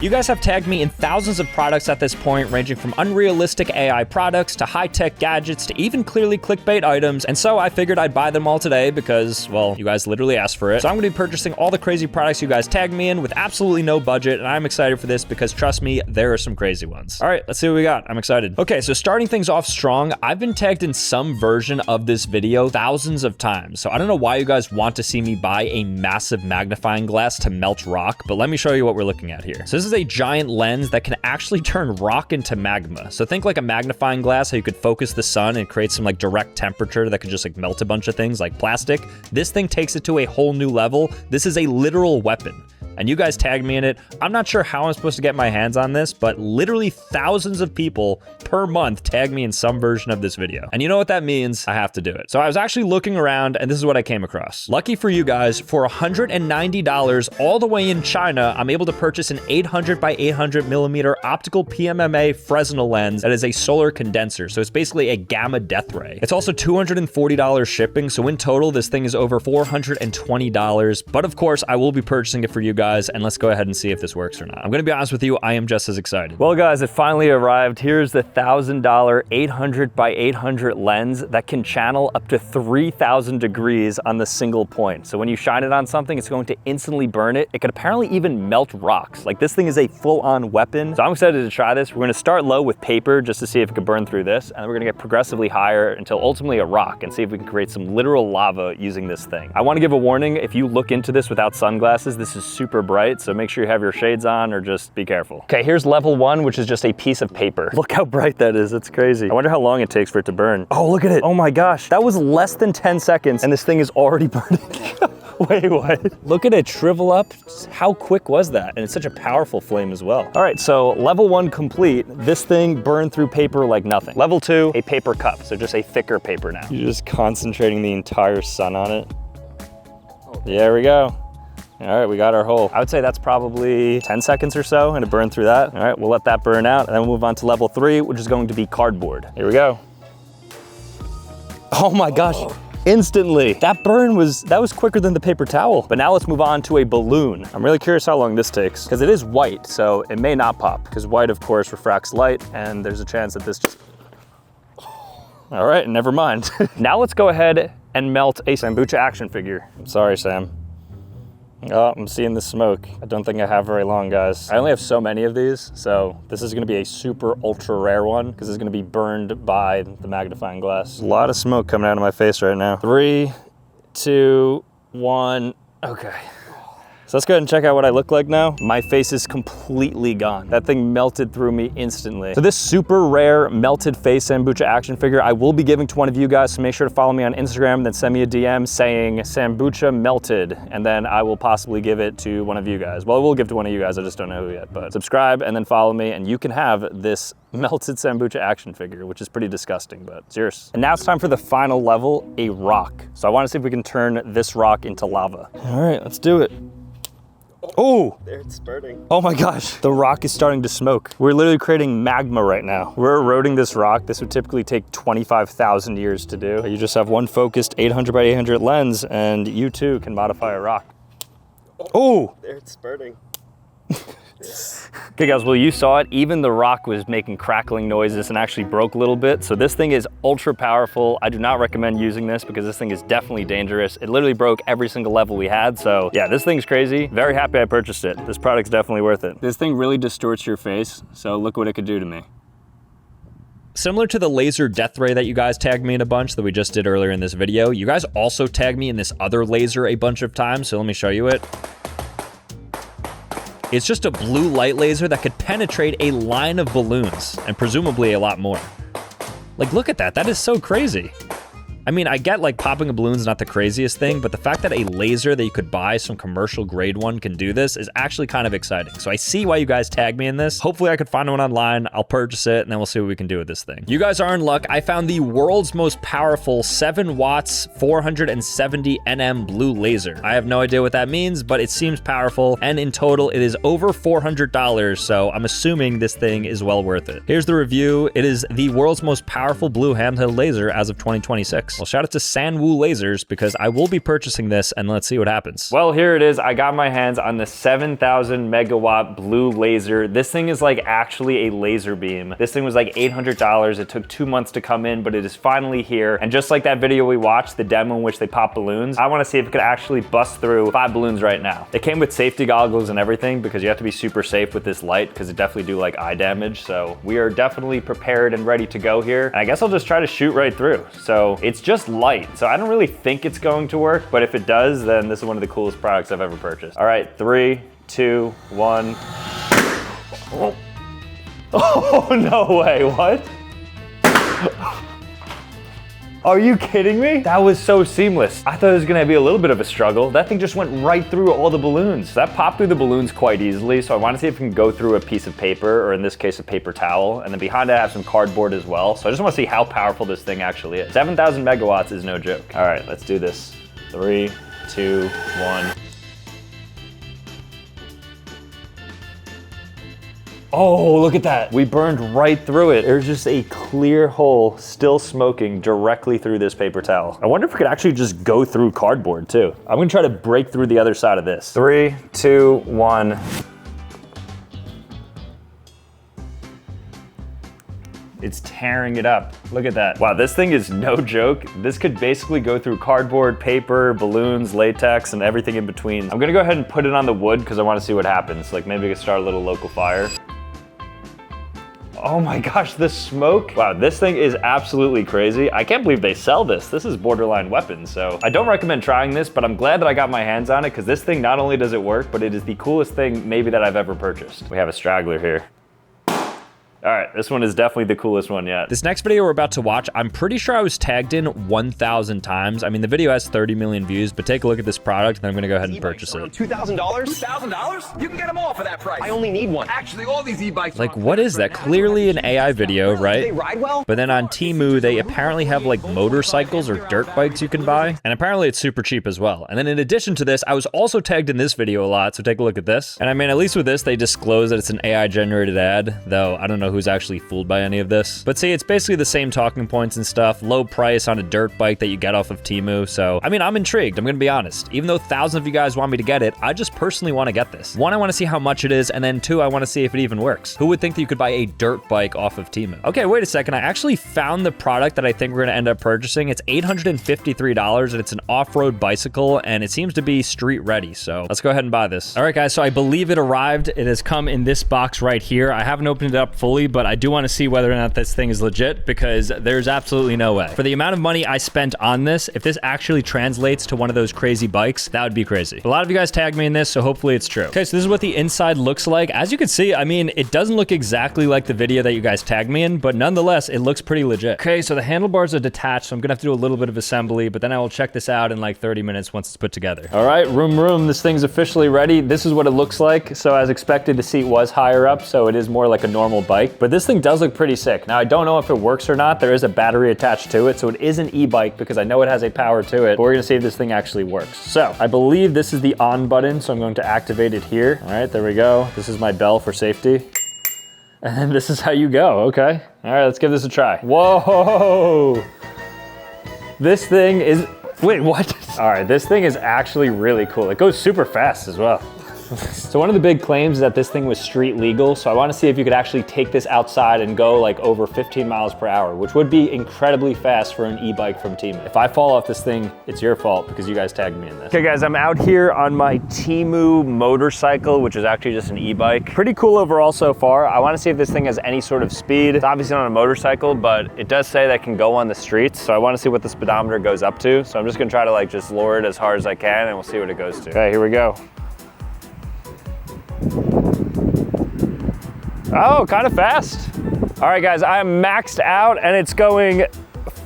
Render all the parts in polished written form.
You guys have tagged me in thousands of products at this point, ranging from unrealistic AI products to high-tech gadgets to even clearly clickbait items, and so I figured I'd buy them all today because, well, you guys literally asked for it. So I'm gonna be purchasing all the crazy products you guys tagged me in with absolutely no budget, and I'm excited for this because, trust me, there are some crazy ones. All right, let's see what we got. I'm excited. Okay, so starting things off strong, I've been tagged in some version of this video thousands of times, so I don't know why you guys want to see me buy a massive magnifying glass to melt rock, but let me show you what we're looking at here. So this is a giant lens that can actually turn rock into magma. So think like a magnifying glass, how you could focus the sun and create some like direct temperature that could just like melt a bunch of things like plastic. This thing takes it to a whole new level. This is a literal weapon. And you guys tagged me in it. I'm not sure how I'm supposed to get my hands on this, but literally thousands of people per month tag me in some version of this video. And you know what that means? I have to do it. So I was actually looking around and this is what I came across. Lucky for you guys, for $190 all the way in China, I'm able to purchase an 800 by 800 millimeter optical PMMA Fresnel lens that is a solar condenser. So it's basically a gamma death ray. It's also $240 shipping. So in total, this thing is over $420. But of course, I will be purchasing it for you guys, and let's go ahead and see if this works or not. I'm gonna be honest with you, I am just as excited. Well guys, it finally arrived. Here's the $1,000 800 by 800 lens that can channel up to 3,000 degrees on the single point. So when you shine it on something, it's going to instantly burn it. It could apparently even melt rocks. Like this thing is a full-on weapon. So I'm excited to try this. We're gonna start low with paper just to see if it can burn through this, and then we're gonna get progressively higher until ultimately a rock and see if we can create some literal lava using this thing. I wanna give a warning, if you look into this without sunglasses, this is super bright, so make sure you have your shades on or just be careful. Okay, here's level 1, which is just a piece of paper. Look how bright that is, it's crazy. I wonder how long it takes for it to burn. Oh, look at it. Oh my gosh, that was less than 10 seconds and this thing is already burning. Wait, what? Look at it shrivel up. How quick was that? And it's such a powerful flame as well. All right, so level 1 complete. This thing burned through paper like nothing. Level 2, a paper cup, so just a thicker paper now. You're just concentrating the entire sun on it. There we go. All right, we got our hole. I would say that's probably 10 seconds or so, and it burned through that. All right, we'll let that burn out, and then we'll move on to level 3, which is going to be cardboard. Here we go. Oh my gosh, instantly. That burn was quicker than the paper towel. But now let's move on to a balloon. I'm really curious how long this takes, because it is white, so it may not pop, because white, of course, refracts light, and there's a chance that this just... All right, never mind. Now let's go ahead and melt a Sambucha action figure. I'm sorry, Sam. Oh, I'm seeing the smoke. I don't think I have very long, guys. I only have so many of these, so this is gonna be a super ultra rare one because it's gonna be burned by the magnifying glass. A lot of smoke coming out of my face right now. 3, 2, 1, okay. So let's go ahead and check out what I look like now. My face is completely gone. That thing melted through me instantly. So this super rare melted face Sambucha action figure, I will be giving to one of you guys, so make sure to follow me on Instagram, then send me a DM saying Sambucha melted, and then I will possibly give it to one of you guys. Well, I will give to one of you guys, I just don't know who yet, but subscribe and then follow me, and you can have this melted Sambucha action figure, which is pretty disgusting, but it's yours. And now it's time for the final level, a rock. So I wanna see if we can turn this rock into lava. All right, let's do it. Oh, there it's burning. Oh my gosh, the rock is starting to smoke. We're literally creating magma right now. We're eroding this rock. This would typically take 25,000 years to do. You just have one focused 800 by 800 lens and you too can modify a rock. Oh, there it's burning. Okay guys, well you saw it, even the rock was making crackling noises and actually broke a little bit. So this thing is ultra powerful. I do not recommend using this because this thing is definitely dangerous. It literally broke every single level we had. So yeah, this thing's crazy. Very happy I purchased it. This product's definitely worth it. This thing really distorts your face. So look what it could do to me. Similar to the laser death ray that you guys tagged me in a bunch that we just did earlier in this video, you guys also tagged me in this other laser a bunch of times. So let me show you it. It's just a blue light laser that could penetrate a line of balloons, and presumably a lot more. Like, look at that, that is so crazy. I mean, I get like popping a balloon's not the craziest thing, but the fact that a laser that you could buy, some commercial grade one, can do this is actually kind of exciting. So I see why you guys tagged me in this. Hopefully I could find one online, I'll purchase it, and then we'll see what we can do with this thing. You guys are in luck. I found the world's most powerful 7 watts, 470 nm blue laser. I have no idea what that means, but it seems powerful, and in total it is over $400, so I'm assuming this thing is well worth it. Here's the review. It is the world's most powerful blue handheld laser as of 2026. Well, shout out to Sanwoo Lasers because I will be purchasing this and let's see what happens. Well, here it is. I got my hands on the 7,000 megawatt blue laser. This thing is like actually a laser beam. This thing was like $800. It took 2 months to come in, but it is finally here. And just like that video we watched, the demo in which they pop balloons, I want to see if it could actually bust through 5 balloons right now. It came with safety goggles and everything because you have to be super safe with this light because it definitely do like eye damage. So we are definitely prepared and ready to go here. And I guess I'll just try to shoot right through. So it's just light. So I don't really think it's going to work, but if it does, then this is one of the coolest products I've ever purchased. All right, 3, 2, 1. Oh, oh no way, what? Are you kidding me? That was so seamless. I thought it was gonna be a little bit of a struggle. That thing just went right through all the balloons. That popped through the balloons quite easily, so I wanna see if it can go through a piece of paper, or in this case, a paper towel. And then behind it, I have some cardboard as well. So I just wanna see how powerful this thing actually is. 7,000 megawatts is no joke. All right, let's do this. 3, 2, 1. Oh, look at that. We burned right through it. There's just a clear hole still smoking directly through this paper towel. I wonder if it could actually just go through cardboard too. I'm gonna try to break through the other side of this. 3, 2, 1. It's tearing it up. Look at that. Wow, this thing is no joke. This could basically go through cardboard, paper, balloons, latex, and everything in between. I'm gonna go ahead and put it on the wood because I wanna see what happens. Like maybe I could start a little local fire. Oh my gosh, the smoke. Wow, this thing is absolutely crazy. I can't believe they sell this. This is borderline weapons, so I don't recommend trying this, but I'm glad that I got my hands on it because this thing, not only does it work, but it is the coolest thing maybe that I've ever purchased. We have a straggler here. All right, this one is definitely the coolest one yet. This next video we're about to watch, I'm pretty sure I was tagged in 1,000 times. I mean, the video has 30 million views, but take a look at this product, and then I'm gonna go ahead and purchase it. $2,000? $2,000? You can get them all for that price. I only need one. Actually, all these e-bikes. Like, what is that? Clearly an AI video, right? They ride well? But then on Temu, they apparently have like motorcycles or dirt bikes you can buy, and apparently it's super cheap as well. And then in addition to this, I was also tagged in this video a lot, so take a look at this. And I mean, at least with this, they disclose that it's an AI-generated ad, though I don't know who's actually fooled by any of this. But see, it's basically the same talking points and stuff, low price on a dirt bike that you get off of Temu. So, I mean, I'm intrigued, I'm gonna be honest. Even though thousands of you guys want me to get it, I just personally wanna get this. One, I wanna see how much it is, and then two, I wanna see if it even works. Who would think that you could buy a dirt bike off of Temu? Okay, wait a second, I actually found the product that I think we're gonna end up purchasing. It's $853, and it's an off-road bicycle, and it seems to be street ready, so let's go ahead and buy this. All right, guys, so I believe it arrived. It has come in this box right here. I haven't opened it up fully, but I do wanna see whether or not this thing is legit because there's absolutely no way. For the amount of money I spent on this, if this actually translates to one of those crazy bikes, that would be crazy. A lot of you guys tagged me in this, so hopefully it's true. Okay, so this is what the inside looks like. As you can see, I mean, it doesn't look exactly like the video that you guys tagged me in, but nonetheless, it looks pretty legit. Okay, so the handlebars are detached, so I'm gonna have to do a little bit of assembly, but then I will check this out in like 30 minutes once it's put together. All right, room, this thing's officially ready. This is what it looks like. So as expected, the seat was higher up, so it is more like a normal bike, but this thing does look pretty sick. Now, I don't know if it works or not. There is a battery attached to it, so it is an e-bike because I know it has a power to it, but we're gonna see if this thing actually works. So I believe this is the on button, so I'm going to activate it here. All right, there we go. This is my bell for safety. And then this is how you go, okay. All right, let's give this a try. Whoa! This thing is, wait, what? All right, this thing is actually really cool. It goes super fast as well. So one of the big claims is that this thing was street legal, so I want to see if you could actually take this outside and go like over 15 miles per hour, which would be incredibly fast for an e-bike from Temu. If I fall off this thing, it's your fault because you guys tagged me in this. Okay guys, I'm out here on my Temu motorcycle, which is actually just an e-bike. Pretty cool overall so far. I want to see if this thing has any sort of speed. It's obviously not a motorcycle, but it does say that it can go on the streets, so I want to see what the speedometer goes up to. So I'm just gonna try to like just lower it as hard as I can and we'll see what it goes to. Okay, here we go. Oh, kind of fast. All right, guys, I am maxed out and it's going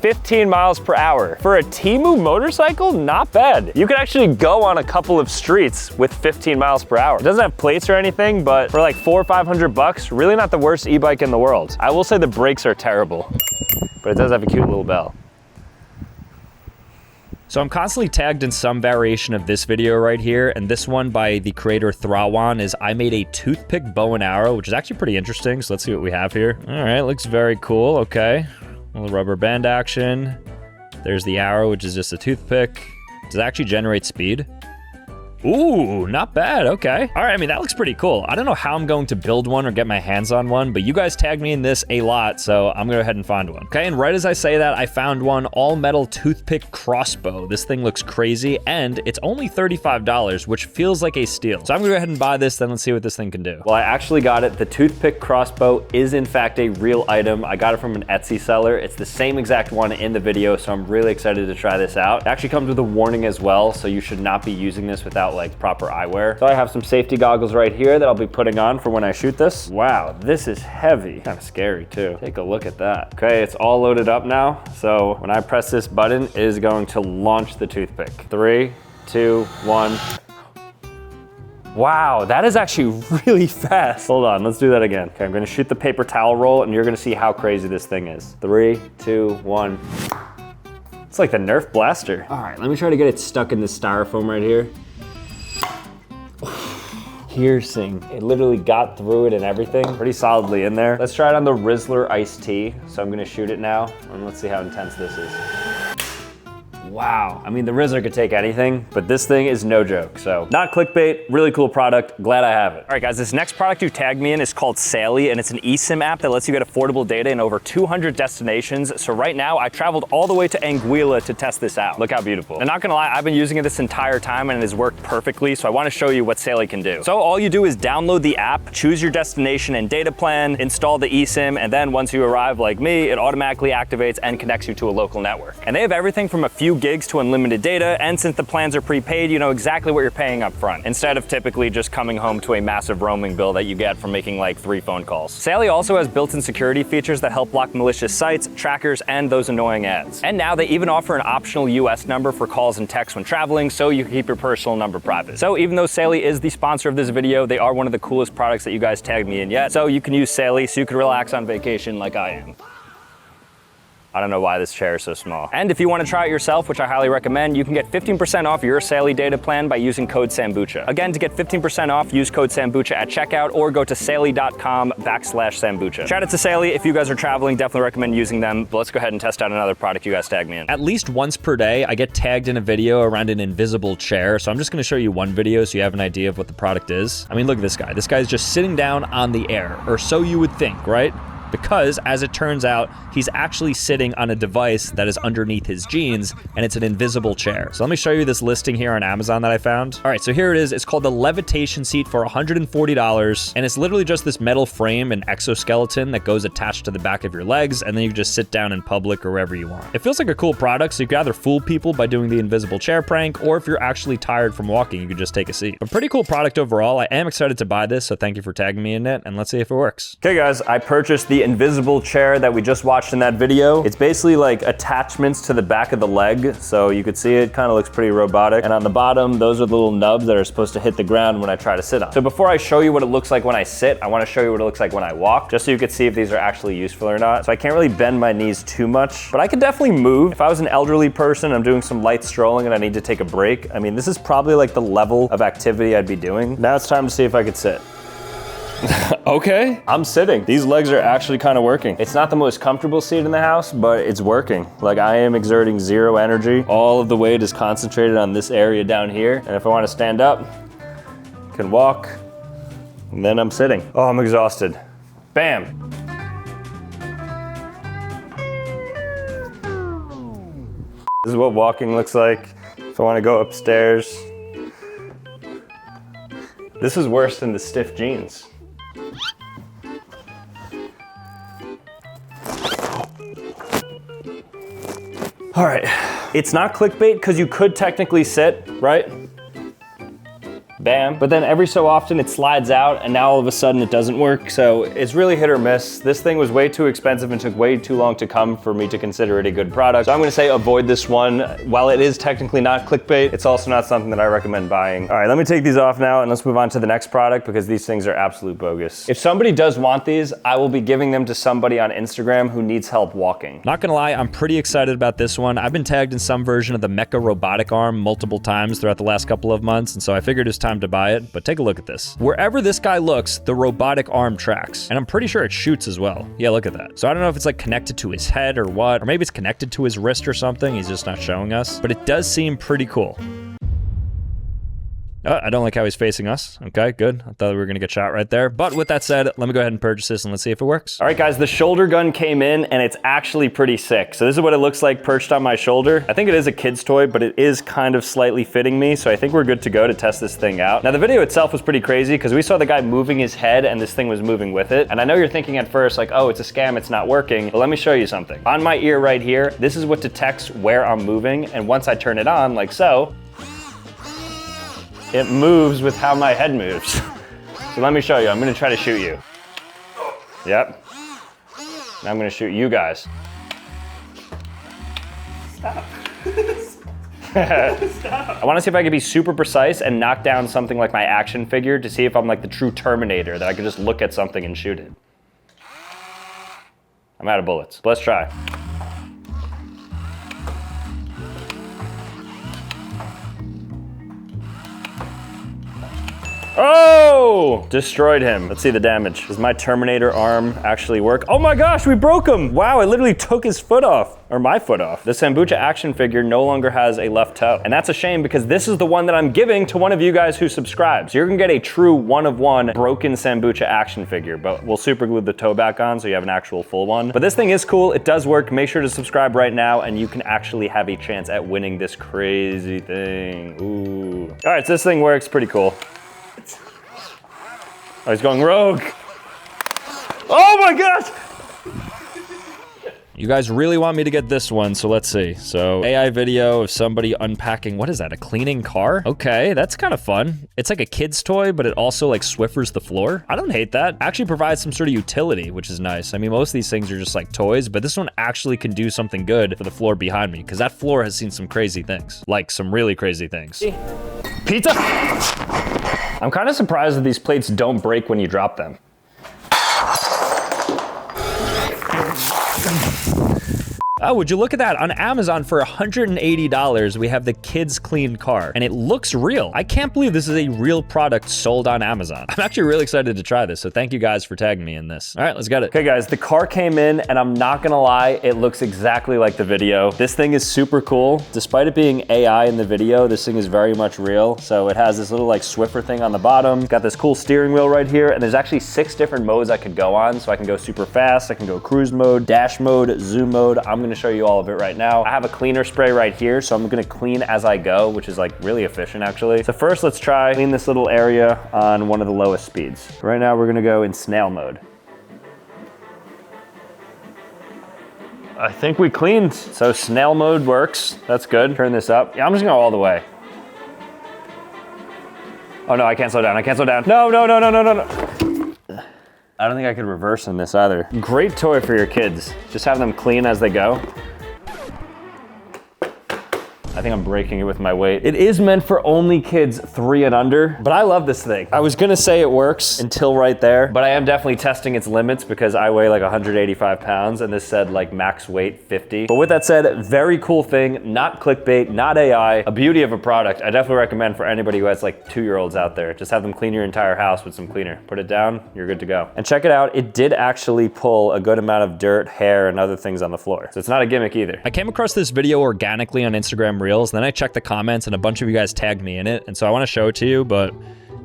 15 miles per hour. For a Temu motorcycle, not bad. You can actually go on a couple of streets with 15 miles per hour. It doesn't have plates or anything, but for like $400 or $500, really not the worst e-bike in the world. I will say the brakes are terrible, but it does have a cute little bell. So I'm constantly tagged in some variation of this video right here, and this one by the creator Thrawan is I made a toothpick bow and arrow, which is actually pretty interesting, so let's see what we have here. All right, looks very cool, okay. A little rubber band action. There's the arrow, which is just a toothpick. Does it actually generate speed? Ooh, not bad, okay. All right, I mean, that looks pretty cool. I don't know how I'm going to build one or get my hands on one, but you guys tagged me in this a lot, so I'm gonna go ahead and find one. Okay, and right as I say that, I found one all metal toothpick crossbow. This thing looks crazy, and it's only $35, which feels like a steal. So I'm gonna go ahead and buy this, then let's see what this thing can do. Well, I actually got it. The toothpick crossbow is in fact a real item. I got it from an Etsy seller. It's the same exact one in the video, so I'm really excited to try this out. It actually comes with a warning as well, so you should not be using this without like proper eyewear. So I have some safety goggles right here that I'll be putting on for when I shoot this. Wow, this is heavy. Kind of scary too. Take a look at that. Okay, it's all loaded up now. So when I press this button, it is going to launch the toothpick. 3, 2, 1. Wow, that is actually really fast. Hold on, let's do that again. Okay, I'm gonna shoot the paper towel roll and you're gonna see how crazy this thing is. 3, 2, 1. It's like the Nerf blaster. All right, let me try to get it stuck in this styrofoam right here. Piercing. It literally got through it and everything. Pretty solidly in there. Let's try it on the Rizzler iced tea. So I'm gonna shoot it now and let's see how intense this is. Wow. I mean, the Rizzler could take anything, but this thing is no joke. So not clickbait, really cool product. Glad I have it. All right, guys, this next product you tagged me in is called Sally, and it's an eSIM app that lets you get affordable data in over 200 destinations. So right now, I traveled all the way to Anguilla to test this out. Look how beautiful. And not gonna lie, I've been using it this entire time and it has worked perfectly. So I wanna show you what Sally can do. So all you do is download the app, choose your destination and data plan, install the eSIM, and then once you arrive like me, it automatically activates and connects you to a local network. And they have everything from a few gigs to unlimited data, and since the plans are prepaid, you know exactly what you're paying up front, instead of typically just coming home to a massive roaming bill that you get from making like 3 phone calls. Sally also has built-in security features that help block malicious sites, trackers, and those annoying ads. And now they even offer an optional US number for calls and texts when traveling, so you can keep your personal number private. So even though Sally is the sponsor of this video, they are one of the coolest products that you guys tagged me in yet, so you can use Sally so you can relax on vacation like I am. I don't know why this chair is so small. And if you want to try it yourself, which I highly recommend, you can get 15% off your Sally data plan by using code Sambucha. Again, to get 15% off, use code Sambucha at checkout or go to sally.com/Sambucha. Shout out to Sally. If you guys are traveling, definitely recommend using them. But let's go ahead and test out another product you guys tagged me in. At least once per day, I get tagged in a video around an invisible chair. So I'm just gonna show you one video so you have an idea of what the product is. I mean, look at this guy. This guy's just sitting down on the air, or so you would think, right? Because, as it turns out, he's actually sitting on a device that is underneath his jeans, and it's an invisible chair. So let me show you this listing here on Amazon that I found. All right, so here it is. It's called the Levitation Seat for $140, and it's literally just this metal frame and exoskeleton that goes attached to the back of your legs, and then you can just sit down in public or wherever you want. It feels like a cool product, so you can either fool people by doing the invisible chair prank, or if you're actually tired from walking, you can just take a seat. A pretty cool product overall. I am excited to buy this, so thank you for tagging me in it, and let's see if it works. Okay, guys, I purchased the invisible chair that we just watched in that video. It's basically like attachments to the back of the leg, so you could see it kind of looks pretty robotic. And on the bottom, those are the little nubs that are supposed to hit the ground when I try to sit on. So before I show you what it looks like when I sit, I want to show you what it looks like when I walk, just so you could see if these are actually useful or not. So I can't really bend my knees too much, but I could definitely move. If I was an elderly person, I'm doing some light strolling and I need to take a break, I mean, this is probably like the level of activity I'd be doing. Now it's time to see if I could sit. Okay, I'm sitting. These legs are actually kind of working. It's not the most comfortable seat in the house, but it's working. Like, I am exerting zero energy. All of the weight is concentrated on this area down here. And if I want to stand up, I can walk, and then I'm sitting. Oh, I'm exhausted. Bam. This is what walking looks like. If I want to go upstairs. This is worse than the stiff jeans. All right, it's not clickbait because you could technically sit, right? Bam. But then every so often it slides out and now all of a sudden it doesn't work. So it's really hit or miss. This thing was way too expensive and took way too long to come for me to consider it a good product. So I'm gonna say avoid this one. While it is technically not clickbait, it's also not something that I recommend buying. All right, let me take these off now and let's move on to the next product because these things are absolute bogus. If somebody does want these, I will be giving them to somebody on Instagram who needs help walking. Not gonna lie, I'm pretty excited about this one. I've been tagged in some version of the Mecha robotic arm multiple times throughout the last couple of months, and so I figured it's time time to buy it, but take a look at this. Wherever this guy looks, the robotic arm tracks. And I'm pretty sure it shoots as well. Yeah, look at that. So I don't know if it's like connected to his head or what, or maybe it's connected to his wrist or something. He's just not showing us, but it does seem pretty cool. I don't like how he's facing us. Okay, good. I thought we were gonna get shot right there. But with that said, let me go ahead and purchase this and let's see if it works. All right, guys, the shoulder gun came in and it's actually pretty sick. So this is what it looks like perched on my shoulder. I think it is a kid's toy, but it is kind of slightly fitting me. So I think we're good to go to test this thing out. Now the video itself was pretty crazy because we saw the guy moving his head and this thing was moving with it. And I know you're thinking at first like, oh, it's a scam, it's not working. But let me show you something. On my ear right here, this is what detects where I'm moving. And once I turn it on like so, it moves with how my head moves. So let me show you. I'm gonna try to shoot you. Yep. Now I'm gonna shoot you guys. Stop. Stop. I wanna see if I can be super precise and knock down something like my action figure to see if I'm like the true Terminator, that I can just look at something and shoot it. I'm out of bullets. Let's try. Oh! Destroyed him. Let's see the damage. Does my Terminator arm actually work? Oh my gosh, we broke him! Wow, it literally took his foot off. Or my foot off. The Sambucha action figure no longer has a left toe. And that's a shame because this is the one that I'm giving to one of you guys who subscribes. You're gonna get a true one-of-one broken Sambucha action figure, but we'll super glue the toe back on so you have an actual full one. But this thing is cool, it does work. Make sure to subscribe right now and you can actually have a chance at winning this crazy thing. Ooh. All right, so this thing works pretty cool. Oh, he's going rogue. Oh my gosh! You guys really want me to get this one, so let's see. So AI video of somebody unpacking, what is that, a cleaning car? Okay, that's kind of fun. It's like a kid's toy, but it also like Swiffers the floor. I don't hate that. Actually provides some sort of utility, which is nice. I mean, most of these things are just like toys, but this one actually can do something good for the floor behind me, because that floor has seen some crazy things, like some really crazy things. Pizza! I'm kind of surprised that these plates don't break when you drop them. Oh, would you look at that? On Amazon for $180, we have the kids clean car, and it looks real. I can't believe this is a real product sold on Amazon. I'm actually really excited to try this, so thank you guys for tagging me in this. All right, let's get it. Okay, guys, the car came in, and I'm not gonna lie, it looks exactly like the video. This thing is super cool. Despite it being AI in the video, this thing is very much real. So it has this little like Swiffer thing on the bottom. Got this cool steering wheel right here, and there's actually 6 different modes I could go on. So I can go super fast, I can go cruise mode, dash mode, zoom mode. I'm gonna show you all of it right now. I have a cleaner spray right here, so I'm gonna clean as I go, which is like really efficient actually. So first let's try clean this little area on one of the lowest speeds. Right now we're gonna go in snail mode. I think we cleaned. So snail mode works, that's good. Turn this up. Yeah, I'm just gonna go all the way. Oh no, I can't slow down, I can't slow down. No, no, no, no, no, no, no. I don't think I could reverse in this either. Great toy for your kids. Just have them clean as they go. I think I'm breaking it with my weight. It is meant for only kids 3 and under, but I love this thing. I was gonna say it works until right there, but I am definitely testing its limits because I weigh like 185 pounds and this said like max weight 50. But with that said, very cool thing, not clickbait, not AI, a beauty of a product. I definitely recommend for anybody who has like 2-year-olds out there, just have them clean your entire house with some cleaner. Put it down, you're good to go. And check it out, it did actually pull a good amount of dirt, hair, and other things on the floor. So it's not a gimmick either. I came across this video organically on Instagram Reels, and then I checked the comments and a bunch of you guys tagged me in it. And so I wanna show it to you, but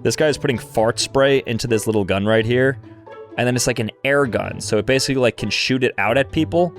this guy's putting fart spray into this little gun right here. And then it's like an air gun. So it basically like can shoot it out at people.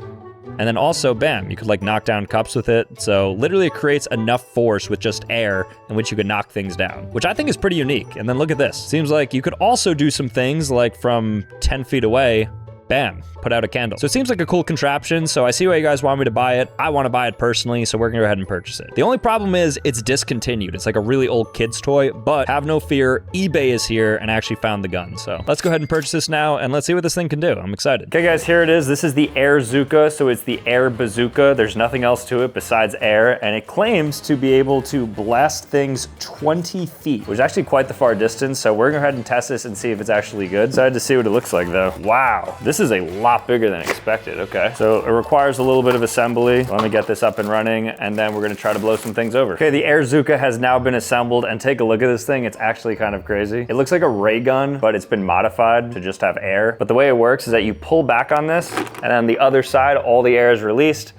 And then also, bam, you could like knock down cups with it. So literally it creates enough force with just air in which you could knock things down, which I think is pretty unique. And then look at this. Seems like you could also do some things like from 10 feet away, bam, put out a candle. So it seems like a cool contraption, so I see why you guys want me to buy it. I want to buy it personally, so we're gonna go ahead and purchase it. The only problem is it's discontinued. It's like a really old kid's toy, but have no fear, eBay is here and I actually found the gun. So let's go ahead and purchase this now and let's see what this thing can do. I'm excited. Okay guys, here it is. This is the Air Zooka, so it's the Air Bazooka. There's nothing else to it besides air, and it claims to be able to blast things 20 feet, which is actually quite the far distance, so we're gonna go ahead and test this and see if it's actually good. Excited to see what it looks like though. Wow, this this is a lot bigger than expected. Okay, so it requires a little bit of assembly. Let me get this up and running, and then we're gonna try to blow some things over. Okay, the Air Zuka has now been assembled, and take a look at this thing. It's actually kind of crazy. It looks like a ray gun, but it's been modified to just have air. But the way it works is that you pull back on this, and on the other side, all the air is released,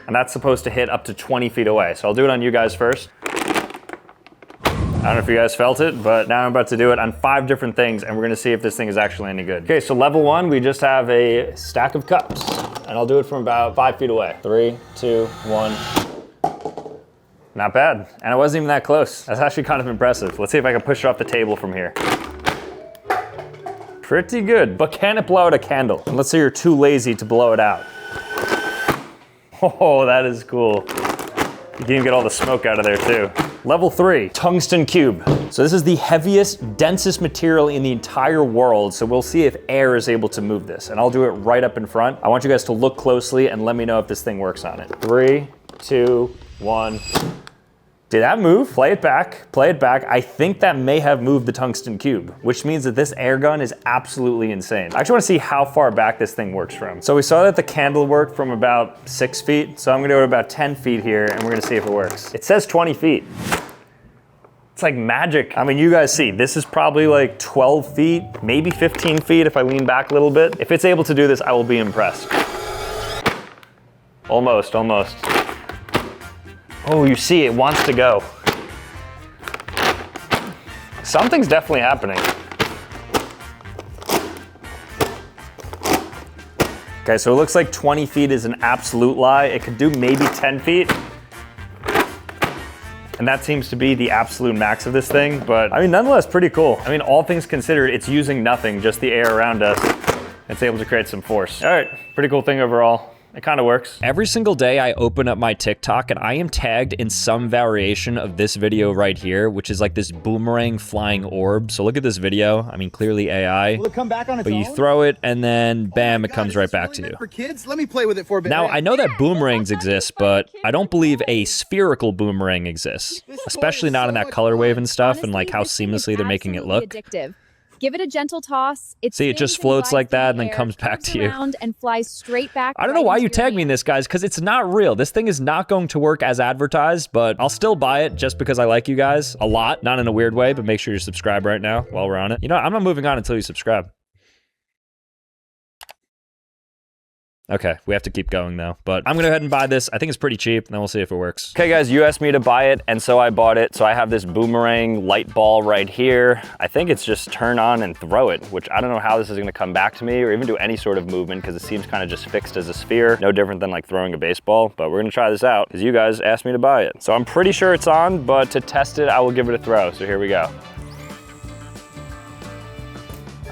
and that's supposed to hit up to 20 feet away. So I'll do it on you guys first. I don't know if you guys felt it, but now I'm about to do it on 5 different things, and we're gonna see if this thing is actually any good. Okay, so level 1, we just have a stack of cups, and I'll do it from about 5 feet away. 3, 2, 1. Not bad, and it wasn't even that close. That's actually kind of impressive. Let's see if I can push it off the table from here. Pretty good, but can it blow out a candle? And let's say you're too lazy to blow it out. Oh, that is cool. You can even get all the smoke out of there too. Level 3, tungsten cube. So this is the heaviest, densest material in the entire world, so we'll see if air is able to move this. And I'll do it right up in front. I want you guys to look closely and let me know if this thing works on it. 3, 2, 1. Did that move? Play it back, play it back. I think that may have moved the tungsten cube, which means that this air gun is absolutely insane. I actually wanna see how far back this thing works from. So we saw that the candle worked from about 6 feet, so I'm gonna go to about 10 feet here, and we're gonna see if it works. It says 20 feet. It's like magic. I mean, you guys see, this is probably like 12 feet, maybe 15 feet if I lean back a little bit. If it's able to do this, I will be impressed. Almost, almost. Oh, you see, it wants to go. Something's definitely happening. Okay, so it looks like 20 feet is an absolute lie. It could do maybe 10 feet. And that seems to be the absolute max of this thing, but I mean, nonetheless, pretty cool. I mean, all things considered, it's using nothing, just the air around us. It's able to create some force. All right, pretty cool thing overall. It kind of works. Every single day I open up my TikTok and I am tagged in some variation of this video right here, which is like this boomerang flying orb. So look at this video. I mean, clearly AI. Will it come back on its but own? you throw it and then bam, it comes right back to you. For kids, let me play with it for a bit. Now, I know that boomerangs exist, but I don't believe a spherical boomerang exists, especially not in that color wave and stuff and like how seamlessly they're making it look. Addictive. Give it a gentle toss. See, it just floats like that and then comes back to you. And flies straight back. I don't know why you tagged me in this, guys, because it's not real. This thing is not going to work as advertised, but I'll still buy it just because I like you guys a lot. Not in a weird way, but make sure you subscribe right now while we're on it. You know, I'm not moving on until you subscribe. Okay, we have to keep going though, but I'm gonna go ahead and buy this. I think it's pretty cheap, and then we'll see if it works. Okay guys, you asked me to buy it, and so I bought it. So I have this boomerang light ball right here. I think it's just turn on and throw it, which I don't know how this is gonna come back to me or even do any sort of movement because it seems kind of just fixed as a sphere. No different than like throwing a baseball, but we're gonna try this out because you guys asked me to buy it. So I'm pretty sure it's on, but to test it, I will give it a throw. So here we go.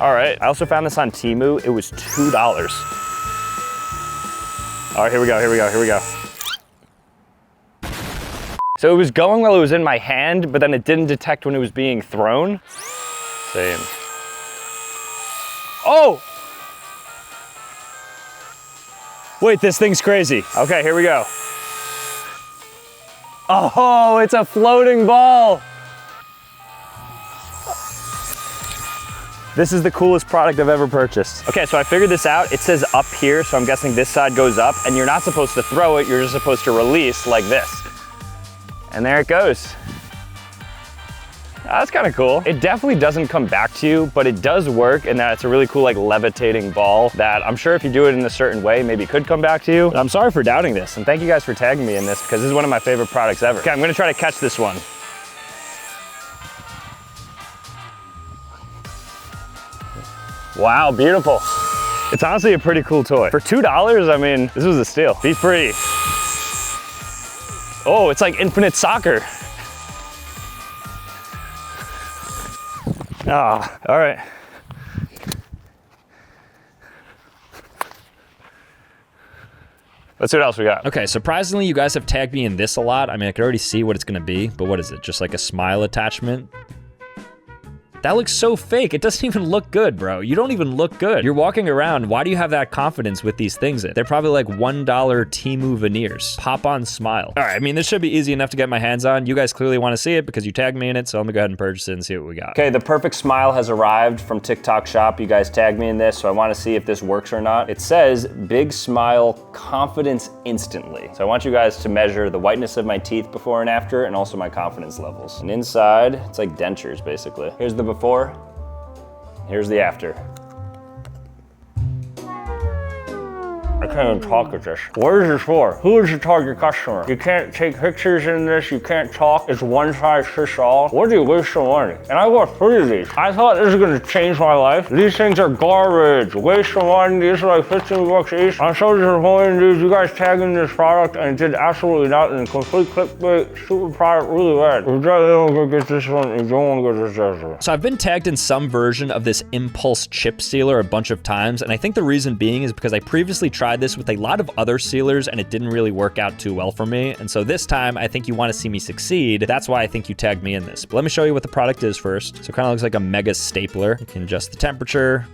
All right, I also found this on Temu. It was $2. All right, here we go, here we go, here we go. So it was going while it was in my hand, but then it didn't detect when it was being thrown. Same. Oh! Wait, this thing's crazy. Okay, here we go. Oh, it's a floating ball. This is the coolest product I've ever purchased. Okay, so I figured this out. It says up here, so I'm guessing this side goes up, and you're not supposed to throw it, you're just supposed to release like this. And there it goes. That's kind of cool. It definitely doesn't come back to you, but it does work in that it's a really cool like levitating ball that I'm sure if you do it in a certain way, maybe it could come back to you. But I'm sorry for doubting this, and thank you guys for tagging me in this because this is one of my favorite products ever. Okay, I'm gonna try to catch this one. Wow, beautiful. It's honestly a pretty cool toy. For $2, I mean, this was a steal. Be free. Oh, it's like infinite soccer. Ah, all right. Let's see what else we got. Okay, surprisingly, you guys have tagged me in this a lot. I mean, I could already see what it's gonna be, but what is it? Just like a smile attachment? That looks so fake. It doesn't even look good, bro. You don't even look good. You're walking around. Why do you have that confidence with these things in? They're probably like $1 Temu veneers. Pop on smile. All right, I mean, this should be easy enough to get my hands on. You guys clearly want to see it because you tagged me in it, so I'm gonna go ahead and purchase it and see what we got. Okay, the perfect smile has arrived from TikTok Shop. You guys tagged me in this, so I want to see if this works or not. It says, big smile, confidence instantly. So I want you guys to measure the whiteness of my teeth before and after, and also my confidence levels. And inside, it's like dentures, basically. Here's the before, here's the after. I can't even talk with this. What is this for? Who is the target customer? You can't take pictures in this, you can't talk. It's one size fits all. What do you waste your money? And I bought 3 of these. I thought this was gonna change my life. These things are garbage. Waste of money. These are like 15 bucks each. I'm so disappointed, dude. You guys tagged in this product and it did absolutely nothing. Complete clickbait, stupid product, really bad. If you don't go get this one, you don't want to get this one. So I've been tagged in some version of this impulse chip sealer a bunch of times, and I think the reason being is because I previously tried this with a lot of other sealers and it didn't really work out too well for me. And so this time I think you want to see me succeed. That's why I think you tagged me in this. But let me show you what the product is first. So it kind of looks like a mega stapler. You can adjust the temperature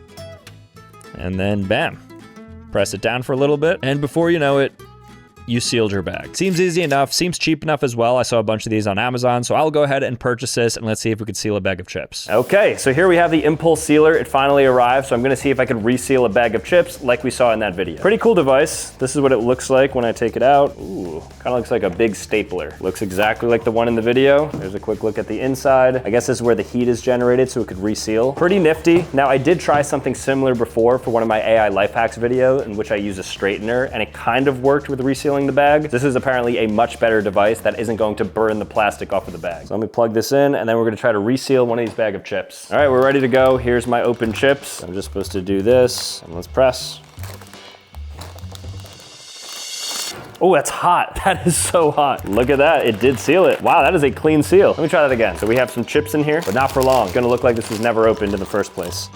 and then bam, press it down for a little bit. And before you know it, you sealed your bag. Seems easy enough, seems cheap enough as well. I saw a bunch of these on Amazon, so I'll go ahead and purchase this and let's see if we could seal a bag of chips. Okay, so here we have the Impulse Sealer. It finally arrived, so I'm gonna see if I could reseal a bag of chips like we saw in that video. Pretty cool device. This is what it looks like when I take it out. Ooh, kind of looks like a big stapler. Looks exactly like the one in the video. There's a quick look at the inside. I guess this is where the heat is generated so it could reseal. Pretty nifty. Now I did try something similar before for one of my AI life hacks video in which I used a straightener and it kind of worked with resealing the bag. This is apparently a much better device that isn't going to burn the plastic off of the bag. So let me plug this in and then we're gonna try to reseal one of these bag of chips. All right, we're ready to go. Here's my open chips. I'm just supposed to do this and let's press. Oh, that's hot. That is so hot. Look at that, it did seal it. Wow, that is a clean seal. Let me try that again. So we have some chips in here, but not for long. It's gonna look like this was never opened in the first place.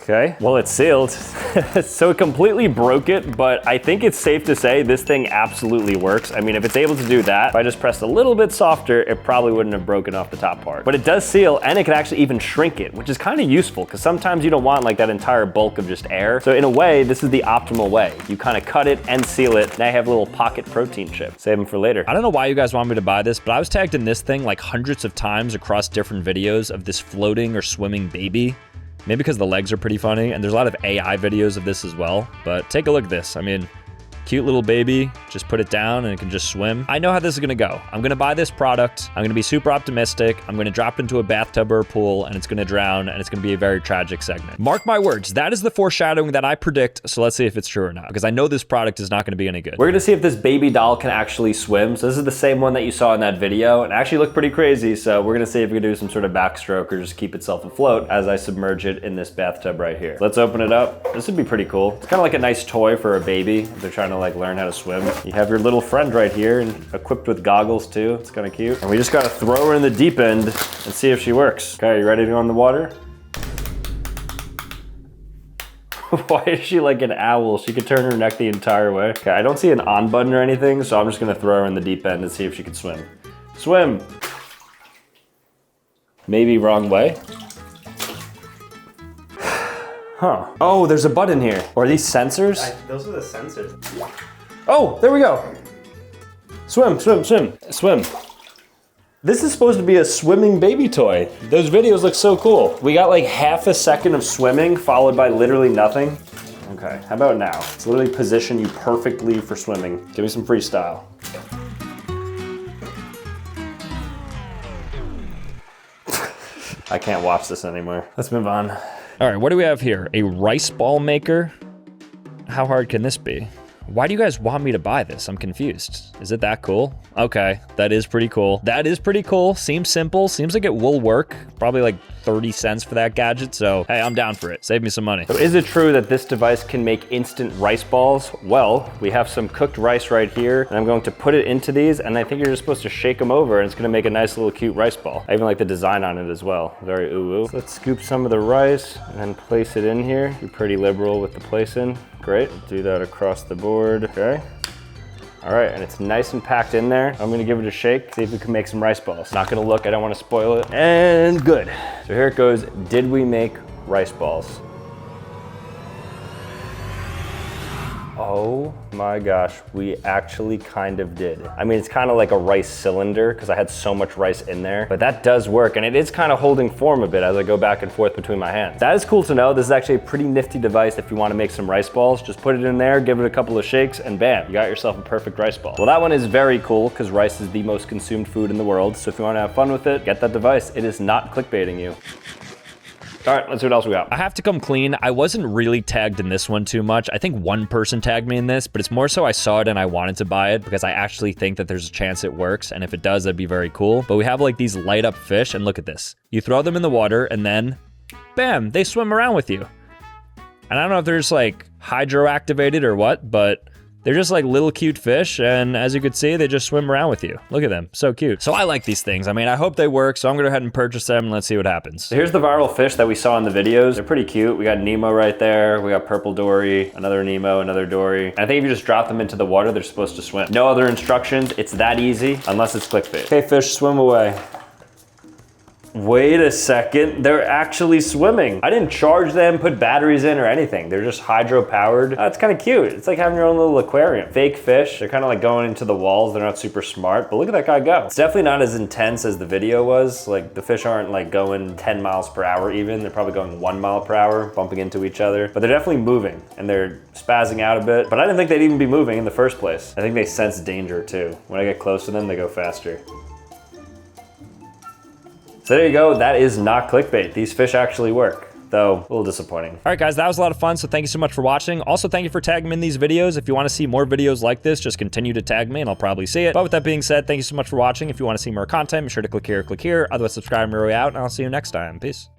Okay, well it's sealed. So it completely broke it, but I think it's safe to say this thing absolutely works. I mean, if it's able to do that, if I just pressed a little bit softer, it probably wouldn't have broken off the top part. But it does seal and it can actually even shrink it, which is kind of useful because sometimes you don't want like that entire bulk of just air. So in a way, this is the optimal way. You kind of cut it and seal it. Now you have a little pocket protein chip. Save them for later. I don't know why you guys want me to buy this, but I was tagged in this thing like hundreds of times across different videos of this floating or swimming baby. Maybe because the legs are pretty funny, and there's a lot of AI videos of this as well, but take a look at this. I mean, cute little baby, just put it down and it can just swim. I know how this is gonna go. I'm gonna buy this product, I'm gonna be super optimistic, I'm gonna drop into a bathtub or a pool, and it's gonna drown, and it's gonna be a very tragic segment. Mark my words, that is the foreshadowing that I predict, so let's see if it's true or not, because I know this product is not gonna be any good. We're gonna see if this baby doll can actually swim. So this is the same one that you saw in that video, and it actually looked pretty crazy, so we're gonna see if we can do some sort of backstroke or just keep itself afloat as I submerge it in this bathtub right here. Let's open it up. This would be pretty cool. It's kind of like a nice toy for a baby if they're trying to like learn how to swim. You have your little friend right here and equipped with goggles too. It's kind of cute. And we just gotta throw her in the deep end and see if she works. Okay, are you ready to go in the water? Why is she like an owl? She could turn her neck the entire way. Okay, I don't see an on button or anything, so I'm just gonna throw her in the deep end and see if she can swim. Swim! Maybe wrong way. Huh. Oh, there's a button here. Or are these sensors? Those are the sensors. Oh, there we go. Swim, swim, swim, swim. This is supposed to be a swimming baby toy. Those videos look so cool. We got like half a second of swimming followed by literally nothing. Okay, how about now? It's literally position you perfectly for swimming. Give me some freestyle. I can't watch this anymore. Let's move on. All right, what do we have here? A rice ball maker? How hard can this be? Why do you guys want me to buy this? I'm confused. Is it that cool? Okay, that is pretty cool. That is pretty cool. Seems simple. Seems like it will work. Probably like 30 cents for that gadget, so hey, I'm down for it. Save me some money. So is it true that this device can make instant rice balls? Well, we have some cooked rice right here, and I'm going to put it into these, and I think you're just supposed to shake them over, and it's gonna make a nice little cute rice ball. I even like the design on it as well. Very ooh-ooh. Let's scoop some of the rice and then place it in here. Be pretty liberal with the placing. Great, do that across the board, okay? All right, and it's nice and packed in there. I'm gonna give it a shake, see if we can make some rice balls. Not gonna look, I don't wanna spoil it. And good. So here it goes. Did we make rice balls? Oh my gosh, we actually kind of did. I mean, it's kind of like a rice cylinder because I had so much rice in there, but that does work, and it is kind of holding form a bit as I go back and forth between my hands. That is cool to know. This is actually a pretty nifty device if you want to make some rice balls. Just put it in there, give it a couple of shakes, and bam, you got yourself a perfect rice ball. Well, that one is very cool because rice is the most consumed food in the world, so if you want to have fun with it, get that device. It is not clickbaiting you. All right, let's see what else we got. I have to come clean. I wasn't really tagged in this one too much. I think one person tagged me in this, but it's more so I saw it and I wanted to buy it because I actually think that there's a chance it works. And if it does, that'd be very cool. But we have like these light up fish, and look at this. You throw them in the water and then bam, they swim around with you. And I don't know if they're just like hydro activated or what, but they're just like little cute fish, and as you can see, they just swim around with you. Look at them, so cute. So I like these things. I mean, I hope they work, so I'm gonna go ahead and purchase them and let's see what happens. So here's the viral fish that we saw in the videos. They're pretty cute. We got Nemo right there. We got purple dory, another Nemo, another dory. And I think if you just drop them into the water, they're supposed to swim. No other instructions. It's that easy, unless it's clickbait. Okay, fish, swim away. Wait a second, they're actually swimming. I didn't charge them, put batteries in or anything. They're just hydro powered. It's kind of cute. It's like having your own little aquarium. Fake fish, they're kind of like going into the walls. They're not super smart, but look at that guy go. It's definitely not as intense as the video was. Like the fish aren't like going 10 miles per hour even. They're probably going 1 mile per hour, bumping into each other, but they're definitely moving and they're spazzing out a bit. But I didn't think they'd even be moving in the first place. I think they sense danger too. When I get close to them, they go faster. So there you go, that is not clickbait. These fish actually work, though a little disappointing. All right guys, that was a lot of fun, so thank you so much for watching. Also, thank you for tagging me in these videos. If you wanna see more videos like this, just continue to tag me and I'll probably see it. But with that being said, thank you so much for watching. If you wanna see more content, be sure to click here, otherwise subscribe on your way out, and I'll see you next time. Peace.